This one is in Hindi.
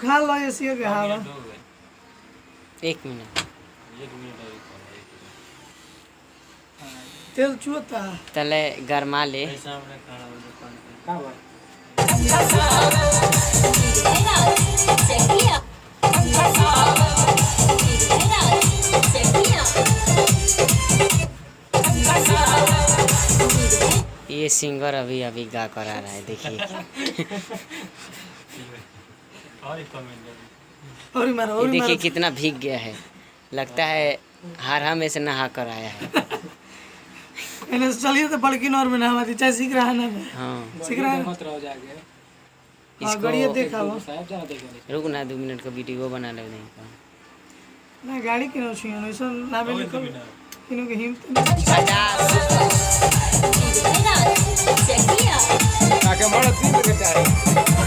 खा लो ऐसी के हवा 1 मिनट तेल चुता तले गरमा ले ये सिंगर अभी अभी गा कर आ रहा है देखिए और मारो ये देखिए कितना भीग गया है लगता है हारा में से नहा कर आया है इन्हें चलिए तो बड़की नौर में ना हमारी चाहे सीख रहा है ना हाँ सीख रहा है इसको गाड़ी देखा वो रुक ना 2 मिनट का वीडियो बना ले नहीं ना गाड़ी किनो छियो ऐसा ना मिले किनो के हिम्मत नहीं आके मरत 3 के चाहे